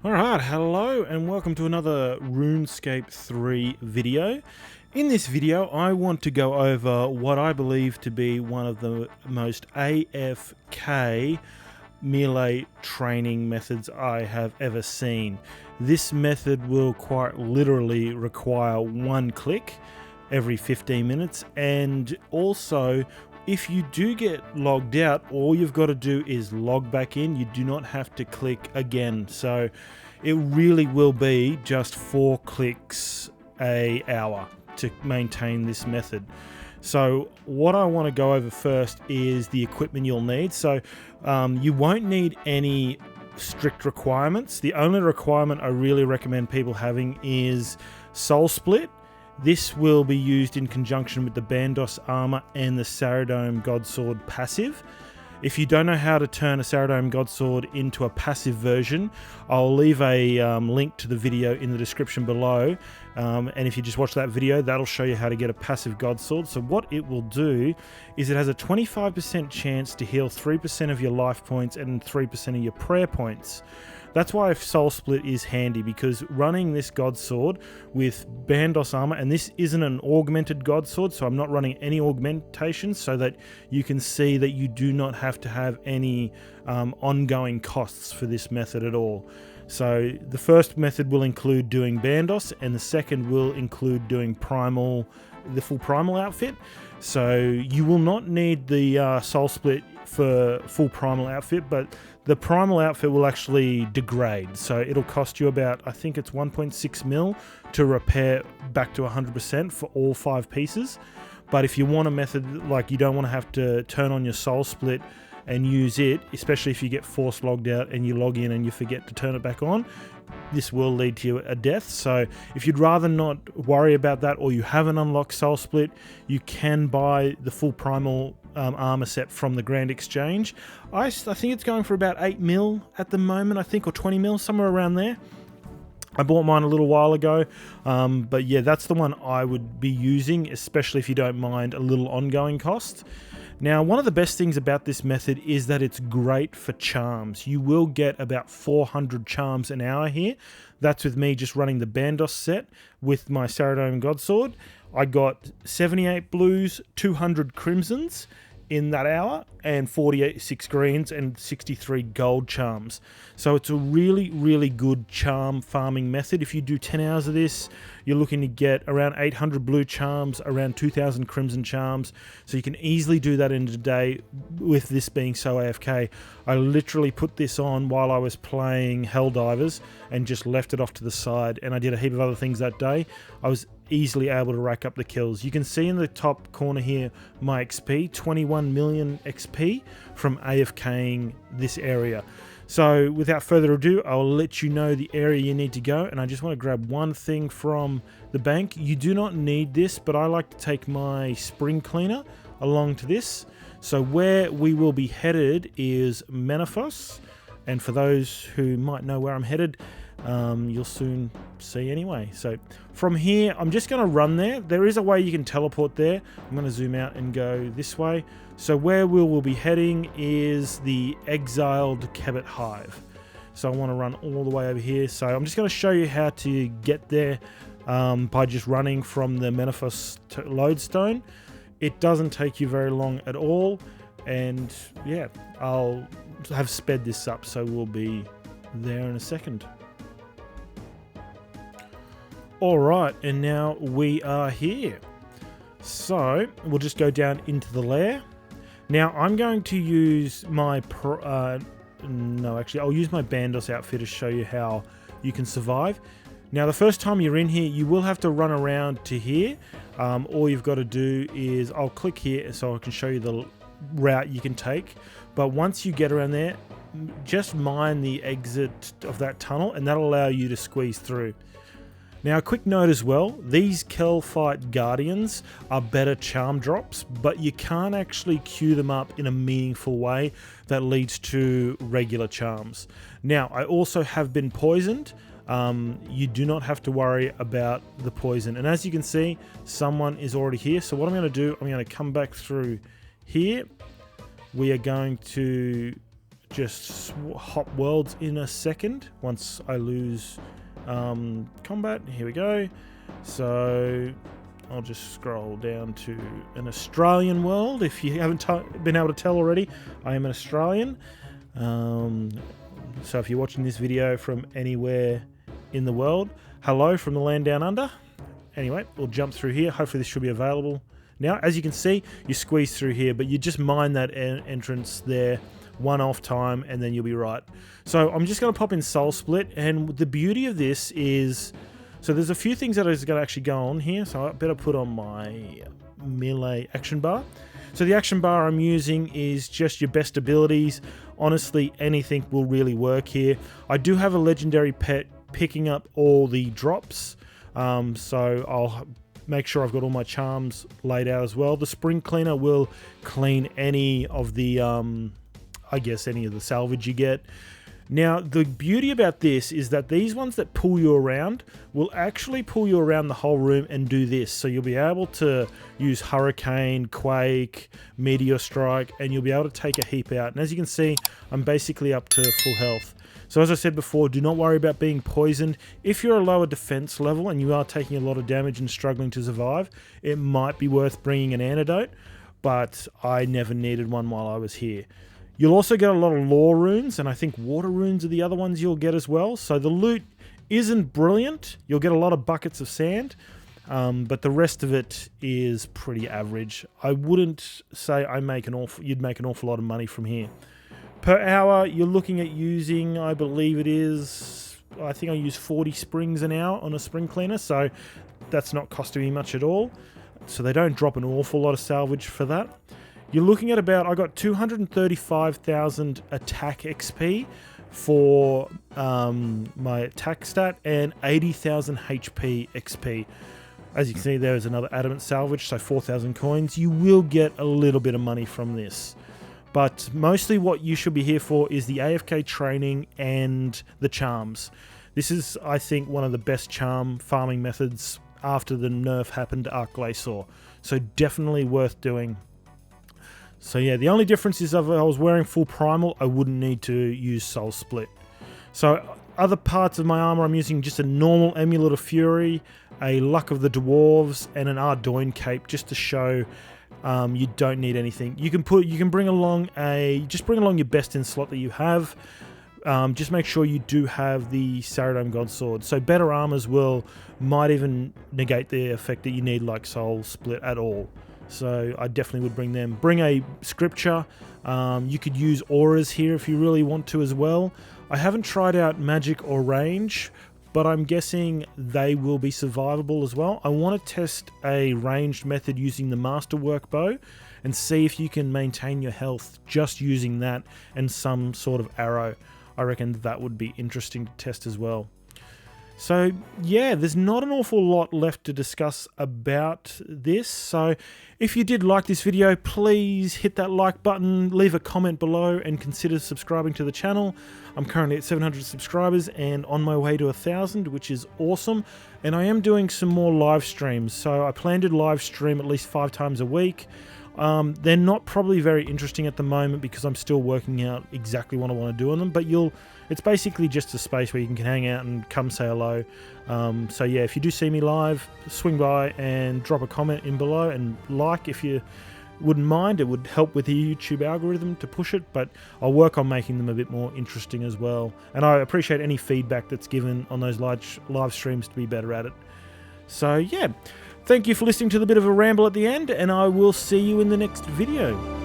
Alright, hello and welcome to another RuneScape 3 video. In this video I want to go over what I believe to be one of the most AFK melee training methods I have ever seen. This method will quite literally require one click every 15 minutes, and also if you do get logged out, all you've got to do is log back in. You do not have to click again. So it really will be just 4 clicks an hour to maintain this method. So what I want to go over first is the equipment you'll need. So you won't need any strict requirements. The only requirement I really recommend people having is Soul Split. This will be used in conjunction with the Bandos armor and the Saradome Godsword passive. If you don't know how to turn a Saradome Godsword into a passive version, I'll leave a link to the video in the description below. And if you just watch that video, that'll show you how to get a passive Godsword. So what it will do is it has a 25% chance to heal 3% of your life points and 3% of your prayer points. That's why Soul Split is handy, because running this Godsword with Bandos armor, and this isn't an augmented Godsword, so I'm not running any augmentation, so that you can see that you do not have to have any ongoing costs for this method at all. So the first method will include doing Bandos, and the second will include doing the full Primal outfit. So you will not need the Soul Split for full Primal outfit, but the Primal outfit will actually degrade. So it'll cost you about, I think it's 1.6 mil to repair back to 100% for all 5 pieces. But if you want a method, like you don't want to have to turn on your Soul Split and use it, especially if you get force logged out and you log in and you forget to turn it back on, this will lead to a death. So if you'd rather not worry about that, or you haven't unlocked Soul Split, you can buy the full Primal armor set from the Grand Exchange. I think it's going for about 8 mil at the moment, I think, or 20 mil, somewhere around there. I bought mine a little while ago, but yeah, that's the one I would be using, especially if you don't mind a little ongoing cost. Now, one of the best things about this method is that it's great for charms. You will get about 400 charms an hour here. That's with me just running the Bandos set with my Saradome Godsword. I got 78 blues, 200 crimsons in that hour, and 46 greens and 63 gold charms. So it's a really, really good charm farming method. If you do 10 hours of this, you're looking to get around 800 blue charms, around 2,000 crimson charms. So you can easily do that in a day with this being so AFK. I literally put this on while I was playing Helldivers and just left it off to the side, and I did a heap of other things that day. I was easily able to rack up the kills. You can see in the top corner here my XP, 21 million XP from AFKing this area. So without further ado, I'll let you know the area you need to go, and I just want to grab one thing from the bank. You do not need this, but I like to take my spring cleaner along to this. So where we will be headed is Menethos, and for those who might know where I'm headed, you'll soon see anyway. So from here, I'm just going to run there. There is a way you can teleport there. I'm going to zoom out and go this way. So where we will be heading is the Exiled Kebbit Hive. So I want to run all the way over here. So I'm just going to show you how to get there by just running from the Menethos lodestone. It doesn't take you very long at all. And yeah, I'll have sped this up, so we'll be there in a second. Alright, and now we are here. So we'll just go down into the lair. Now I'm going to use my I'll use my Bandos outfit to show you how you can survive. Now the first time you're in here, you will have to run around to here. All you've got to do is, I'll click here so I can show you the route you can take. But once you get around there, just mine the exit of that tunnel, and that'll allow you to squeeze through. Now, a quick note as well, these Kelphite Guardians are better charm drops, but you can't actually queue them up in a meaningful way that leads to regular charms. Now, I also have been poisoned. You do not have to worry about the poison. And as you can see, someone is already here. So what I'm going to do, I'm going to come back through here. We are going to just hop worlds in a second once I lose combat. Here we go. So I'll just scroll down to an Australian world. If you haven't been able to tell already, I am an Australian. So if you're watching this video from anywhere in the world, hello from the land down under. Anyway, we'll jump through here. Hopefully this should be available. Now, as you can see, you squeeze through here, but you just mine that entrance there, one off time, and then you'll be right. So I'm just going to pop in Soul Split, and the beauty of this is, so there's a few things that is going to actually go on here, so I better put on my melee action bar. So the action bar I'm using is just your best abilities. Honestly, anything will really work here. I do have a legendary pet picking up all the drops, so I'll make sure I've got all my charms laid out as well. The spring cleaner will clean any of the, I guess, any of the salvage you get. Now, the beauty about this is that these ones that pull you around will actually pull you around the whole room and do this. So you'll be able to use Hurricane, Quake, Meteor Strike, and you'll be able to take a heap out. And as you can see, I'm basically up to full health. So as I said before, do not worry about being poisoned. If you're a lower defense level and you are taking a lot of damage and struggling to survive, it might be worth bringing an antidote, but I never needed one while I was here. You'll also get a lot of lore runes, and I think water runes are the other ones you'll get as well. So the loot isn't brilliant. You'll get a lot of buckets of sand, but the rest of it is pretty average. I wouldn't say you'd make an awful lot of money from here. Per hour, you're looking at using, I believe it is, I think I use 40 springs an hour on a spring cleaner, so that's not costing me much at all. So they don't drop an awful lot of salvage for that. You're looking at about, I got 235,000 attack XP for my attack stat and 80,000 HP XP. As you can see, there is another adamant salvage, so 4,000 coins. You will get a little bit of money from this. But mostly what you should be here for is the AFK training and the charms. This is, I think, one of the best charm farming methods after the nerf happened to Arc Glacier. So definitely worth doing. So yeah, the only difference is if I was wearing full primal, I wouldn't need to use Soul Split. So other parts of my armor, I'm using just a normal Amulet of Fury, a Luck of the Dwarves, and an Ardoin cape just to show you don't need anything. You can bring along your best in slot that you have. Just make sure you do have the Saradome God Sword. So better armors might even negate the effect that you need like Soul Split at all. So I definitely would bring them. Bring a scripture. You could use auras here if you really want to as well. I haven't tried out magic or range, but I'm guessing they will be survivable as well. I want to test a ranged method using the Masterwork bow and see if you can maintain your health just using that and some sort of arrow. I reckon that would be interesting to test as well. So yeah, there's not an awful lot left to discuss about this. So if you did like this video, please hit that like button, leave a comment below, and consider subscribing to the channel. I'm currently at 700 subscribers and on my way to 1,000, which is awesome. And I am doing some more live streams. So I plan to live stream at least 5 times a week. They're not probably very interesting at the moment because I'm still working out exactly what I want to do on them, but it's basically just a space where you can hang out and come say hello. So yeah, if you do see me live, swing by and drop a comment in below and like if you wouldn't mind. It would help with the YouTube algorithm to push it, but I'll work on making them a bit more interesting as well. And I appreciate any feedback that's given on those live streams to be better at it. So yeah. Thank you for listening to the bit of a ramble at the end, and I will see you in the next video.